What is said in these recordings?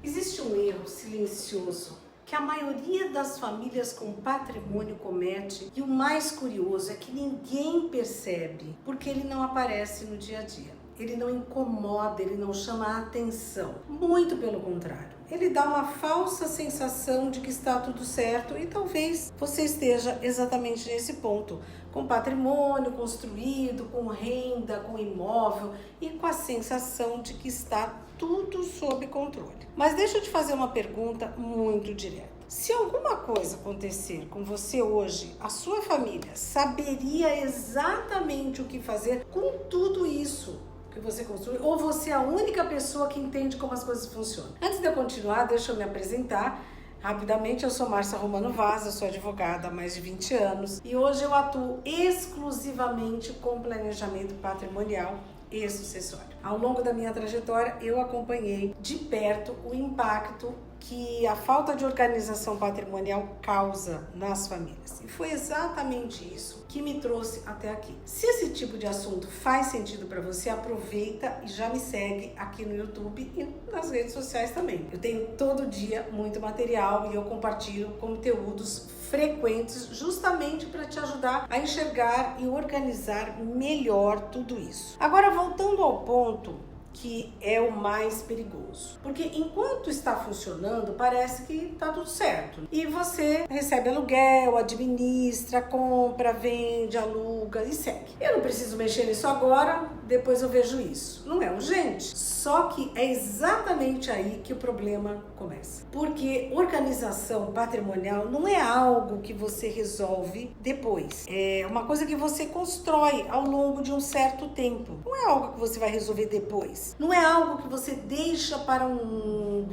Existe um erro silencioso que a maioria das famílias com patrimônio comete, e o mais curioso é que ninguém percebe, porque ele não aparece no dia a dia. Ele não incomoda, ele não chama a atenção. Muito pelo contrário. Ele dá uma falsa sensação de que está tudo certo e talvez você esteja exatamente nesse ponto, com patrimônio construído, com renda, com imóvel e com a sensação de que está tudo sob controle. Mas deixa eu te fazer uma pergunta muito direta. Se alguma coisa acontecer com você hoje, a sua família saberia exatamente o que fazer com tudo isso que você construiu, ou você é a única pessoa que entende como as coisas funcionam? Antes de eu continuar, deixa eu me apresentar. Rapidamente, eu sou Márcia Romano Vaz, eu sou advogada há mais de 20 anos e hoje eu atuo exclusivamente com planejamento patrimonial e sucessório. Ao longo da minha trajetória, eu acompanhei de perto o impacto que a falta de organização patrimonial causa nas famílias. E foi exatamente isso que me trouxe até aqui. Se esse tipo de assunto faz sentido para você, aproveita e já me segue aqui no YouTube e nas redes sociais também. Eu tenho todo dia muito material e eu compartilho conteúdos frequentes justamente para te ajudar a enxergar e organizar melhor tudo isso. Agora, voltando ao ponto que é o mais perigoso. Porque enquanto está funcionando, parece que está tudo certo. E você recebe aluguel, administra, compra, vende, aluga e segue. Eu não preciso mexer nisso agora, depois eu vejo isso. Não é urgente. Só que é exatamente aí que o problema começa. Porque organização patrimonial não é algo que você resolve depois. É uma coisa que você constrói ao longo de um certo tempo. Não é algo que você vai resolver depois. Não é algo que você deixa para um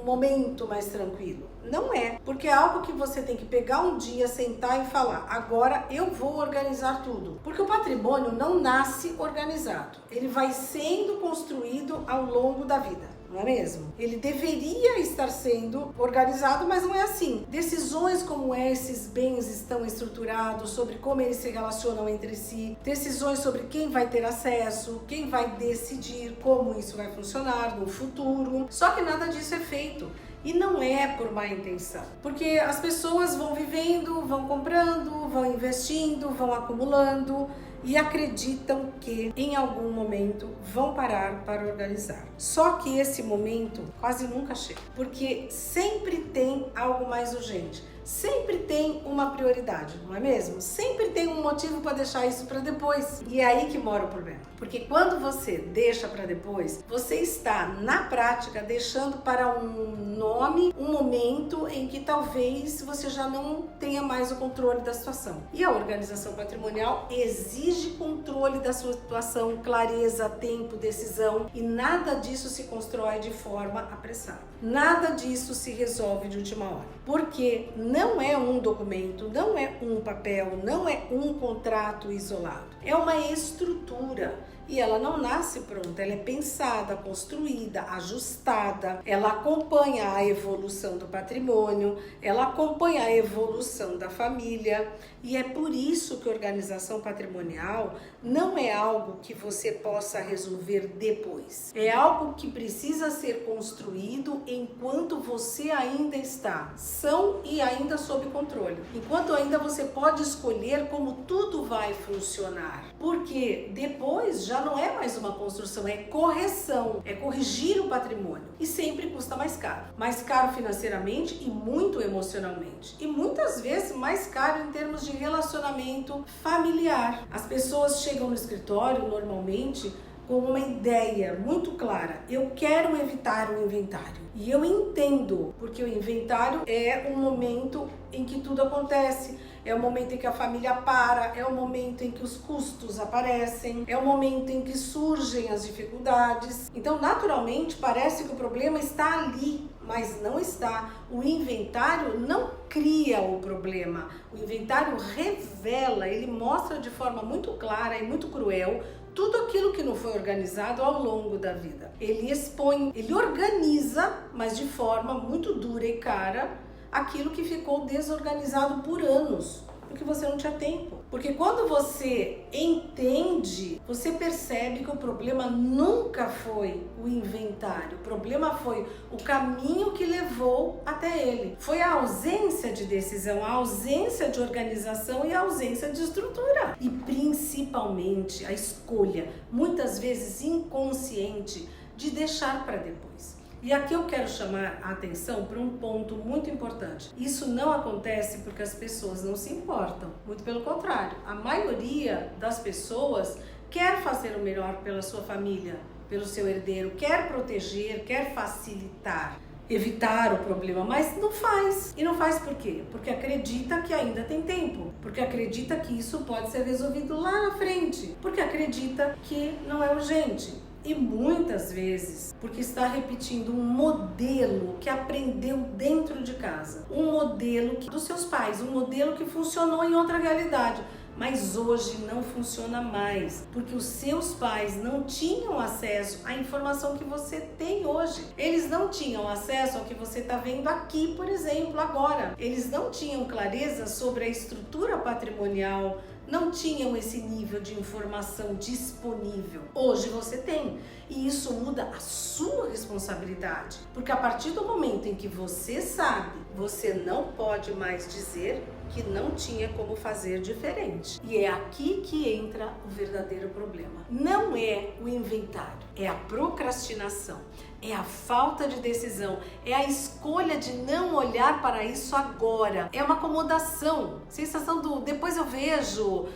momento mais tranquilo. Não é, porque é algo que você tem que pegar um dia, sentar e falar: agora eu vou organizar tudo. Porque o patrimônio não nasce organizado. Ele vai sendo construído ao longo da vida. Não é mesmo? Ele deveria estar sendo organizado, mas não é assim. Decisões como esses bens estão estruturados, sobre como eles se relacionam entre si, decisões sobre quem vai ter acesso, quem vai decidir como isso vai funcionar no futuro. Só que nada disso é feito. E não é por má intenção, porque as pessoas vão vivendo, vão comprando, vão investindo, vão acumulando e acreditam que em algum momento vão parar para organizar. Só que esse momento quase nunca chega, porque sempre tem algo mais urgente. Sempre tem uma prioridade, não é mesmo? Sempre tem um motivo para deixar isso para depois. E é aí que mora o problema. Porque quando você deixa para depois, você está, na prática, deixando para um nome, um momento em que talvez você já não tenha mais o controle da situação. E a organização patrimonial exige controle da sua situação, clareza, tempo, decisão, e nada disso se constrói de forma apressada. Nada disso se resolve de última hora. Porque não é um documento, não é um papel, não é um contrato isolado. É uma estrutura. E ela não nasce pronta, ela é pensada, construída, ajustada, ela acompanha a evolução do patrimônio, ela acompanha a evolução da família, e é por isso que a organização patrimonial não é algo que você possa resolver depois. É algo que precisa ser construído enquanto você ainda está são e ainda sob controle. Enquanto ainda você pode escolher como tudo vai funcionar. Porque depois já não é mais uma construção, é correção, é corrigir o patrimônio. E sempre custa mais caro. Mais caro financeiramente e muito emocionalmente. E muitas vezes mais caro em termos de relacionamento familiar. As pessoas chegam no escritório normalmente com uma ideia muito clara: eu quero evitar o inventário. E eu entendo, porque o inventário é um momento em que tudo acontece, é o momento em que a família para, é o momento em que os custos aparecem, é o momento em que surgem as dificuldades. Então, naturalmente, parece que o problema está ali, mas não está. O inventário não cria o problema. O inventário revela, ele mostra de forma muito clara e muito cruel tudo aquilo que não foi organizado ao longo da vida. Ele expõe, ele organiza, mas de forma muito dura e cara, aquilo que ficou desorganizado por anos, porque você não tinha tempo. Porque quando você entende, você percebe que o problema nunca foi o inventário, o problema foi o caminho que levou até ele. Foi a ausência de decisão, a ausência de organização e a ausência de estrutura. E principalmente a escolha, muitas vezes inconsciente, de deixar para depois. E aqui eu quero chamar a atenção para um ponto muito importante. Isso não acontece porque as pessoas não se importam. Muito pelo contrário, a maioria das pessoas quer fazer o melhor pela sua família, pelo seu herdeiro, quer proteger, quer facilitar, evitar o problema, mas não faz. E não faz por quê? Porque acredita que ainda tem tempo, porque acredita que isso pode ser resolvido lá na frente, porque acredita que não é urgente. E muitas vezes porque está repetindo um modelo que aprendeu dentro de casa, um modelo dos seus pais, um modelo que funcionou em outra realidade, mas hoje não funciona mais, porque os seus pais não tinham acesso à informação que você tem hoje. Eles não tinham acesso ao que você está vendo aqui, por exemplo, agora. Eles não tinham clareza sobre a estrutura patrimonial, não tinham esse nível de informação disponível. Hoje você tem. E isso muda a sua responsabilidade. Porque a partir do momento em que você sabe, você não pode mais dizer que não tinha como fazer diferente. E é aqui que entra o verdadeiro problema. Não é o inventário, é a procrastinação, é a falta de decisão, é a escolha de não olhar para isso agora. É uma acomodação, sensação do depois eu vejo.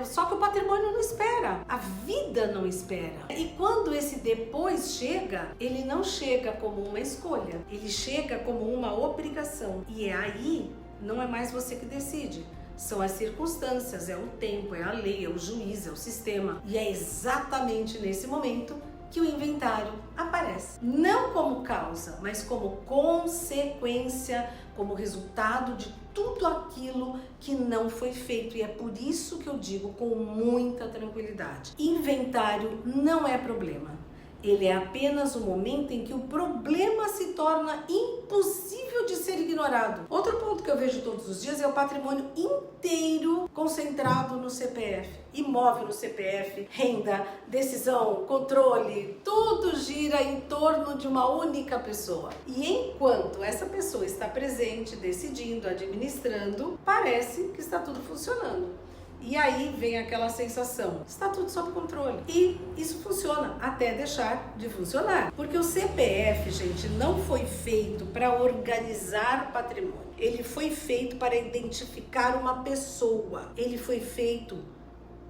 Só que o patrimônio não espera, a vida não espera. E quando esse depois chega, ele não chega como uma escolha, ele chega como uma obrigação. E é aí, não é mais você que decide. São as circunstâncias, é o tempo, é a lei, é o juiz, é o sistema. E é exatamente nesse momento que o inventário aparece. Não como causa, mas como consequência, como resultado de tudo aquilo que não foi feito. E é por isso que eu digo com muita tranquilidade: inventário não é problema. Ele é apenas o momento em que o problema se torna impossível de ser ignorado. Outro ponto que eu vejo todos os dias é o patrimônio inteiro concentrado no CPF. Imóvel no CPF, renda, decisão, controle, tudo gira em torno de uma única pessoa. E enquanto essa pessoa está presente, decidindo, administrando, parece que está tudo funcionando. E aí vem aquela sensação, está tudo sob controle. E isso funciona até deixar de funcionar. Porque o CPF, gente, não foi feito para organizar patrimônio. Ele foi feito para identificar uma pessoa. Ele foi feito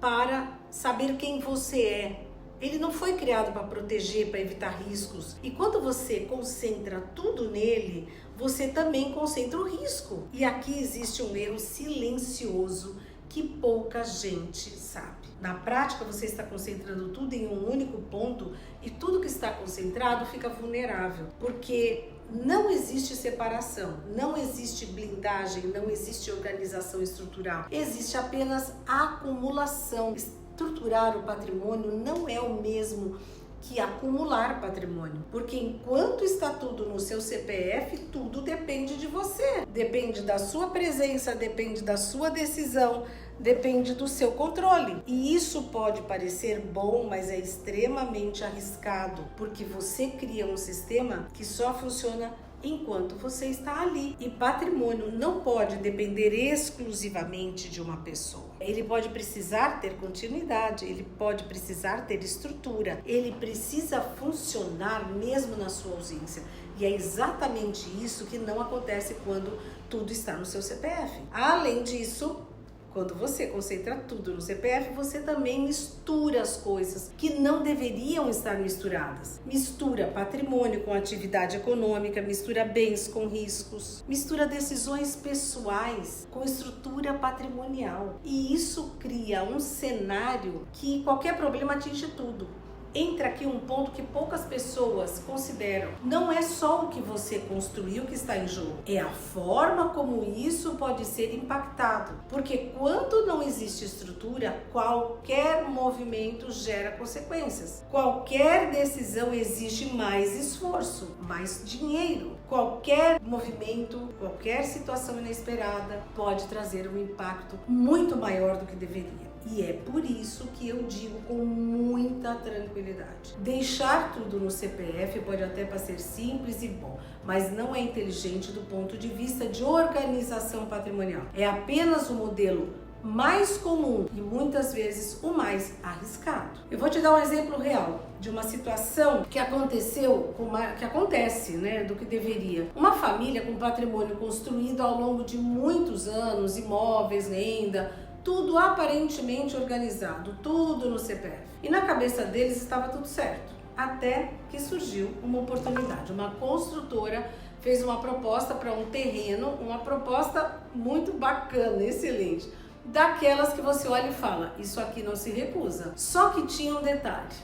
para saber quem você é. Ele não foi criado para proteger, para evitar riscos. E quando você concentra tudo nele, você também concentra o risco. E aqui existe um erro silencioso que pouca gente sabe. Na prática, você está concentrando tudo em um único ponto e tudo que está concentrado fica vulnerável, porque não existe separação, não existe blindagem, não existe organização estrutural, existe apenas acumulação. Estruturar o patrimônio não é o mesmo que acumular patrimônio, porque enquanto está tudo no seu CPF, tudo depende de você, depende da sua presença, depende da sua decisão, depende do seu controle. E isso pode parecer bom, mas é extremamente arriscado, porque você cria um sistema que só funciona enquanto você está ali. E patrimônio não pode depender exclusivamente de uma pessoa. Ele pode precisar ter continuidade, ele pode precisar ter estrutura, ele precisa funcionar mesmo na sua ausência. E é exatamente isso que não acontece quando tudo está no seu CPF. Além disso, quando você concentra tudo no CPF, você também mistura as coisas que não deveriam estar misturadas. Mistura patrimônio com atividade econômica, mistura bens com riscos, mistura decisões pessoais com estrutura patrimonial. E isso cria um cenário que qualquer problema atinge tudo. entra aqui um ponto que poucas pessoas consideram. Não é só o que você construiu que está em jogo, é a forma como isso pode ser impactado. Porque quando não existe estrutura, qualquer movimento gera consequências. Qualquer decisão exige mais esforço, mais dinheiro. Qualquer movimento, qualquer situação inesperada pode trazer um impacto muito maior do que deveria. E é por isso que eu digo com muita tranquilidade. Deixar tudo no CPF pode até parecer simples e bom, mas não é inteligente do ponto de vista de organização patrimonial. É apenas o modelo mais comum e muitas vezes o mais arriscado. Eu vou te dar um exemplo real de uma situação que aconteceu, que acontece, do que deveria. Uma família com patrimônio construído ao longo de muitos anos, imóveis, renda, tudo aparentemente organizado, tudo no CPF. E na cabeça deles estava tudo certo, até que surgiu uma oportunidade. Uma construtora fez uma proposta para um terreno, uma proposta muito bacana, excelente. Daquelas que você olha e fala, isso aqui não se recusa. Só que tinha um detalhe.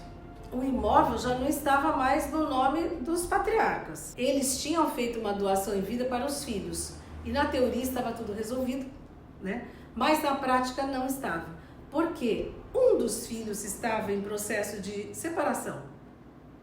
O imóvel já não estava mais no nome dos patriarcas. Eles tinham feito uma doação em vida para os filhos. E na teoria estava tudo resolvido, Mas na prática não estava. Porque um dos filhos estava em processo de separação.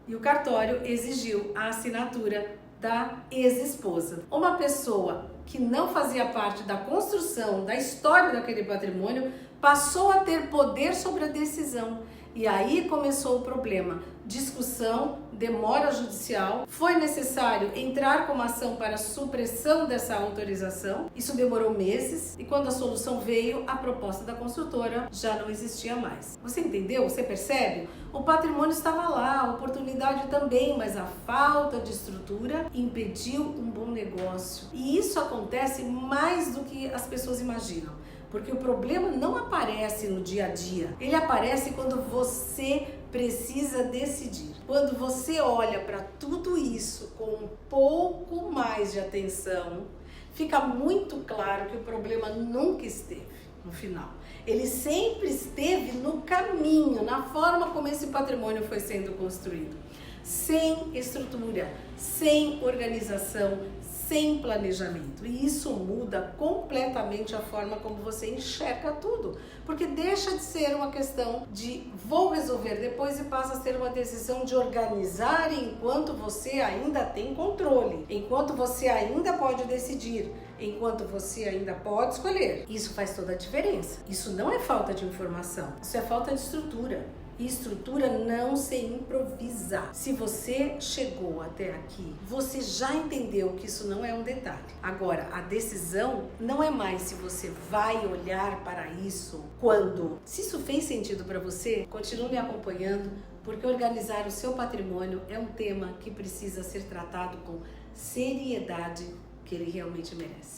E o cartório exigiu a assinatura da ex-esposa. Uma pessoa que não fazia parte da construção, da história daquele patrimônio, passou a ter poder sobre a decisão. E aí começou o problema. Discussão, demora judicial, foi necessário entrar com uma ação para supressão dessa autorização. Isso demorou meses e quando a solução veio, a proposta da construtora já não existia mais. Você entendeu? Você percebe? O patrimônio estava lá, a oportunidade também, mas a falta de estrutura impediu um bom negócio. E isso acontece mais do que as pessoas imaginam. Porque o problema não aparece no dia a dia, ele aparece quando você precisa decidir. Quando você olha para tudo isso com um pouco mais de atenção, fica muito claro que o problema nunca esteve no final. Ele sempre esteve no caminho, na forma como esse patrimônio foi sendo construído. Sem estrutura, sem organização, sem planejamento. E isso muda completamente a forma como você enxerga tudo. Porque deixa de ser uma questão de vou resolver depois e passa a ser uma decisão de organizar enquanto você ainda tem controle, enquanto você ainda pode decidir, enquanto você ainda pode escolher. Isso faz toda a diferença. Isso não é falta de informação, isso é falta de estrutura. E estrutura não se improvisa. Se você chegou até aqui, você já entendeu que isso não é um detalhe. Agora, a decisão não é mais se você vai olhar para isso quando. Se isso fez sentido para você, continue me acompanhando, porque organizar o seu patrimônio é um tema que precisa ser tratado com seriedade que ele realmente merece.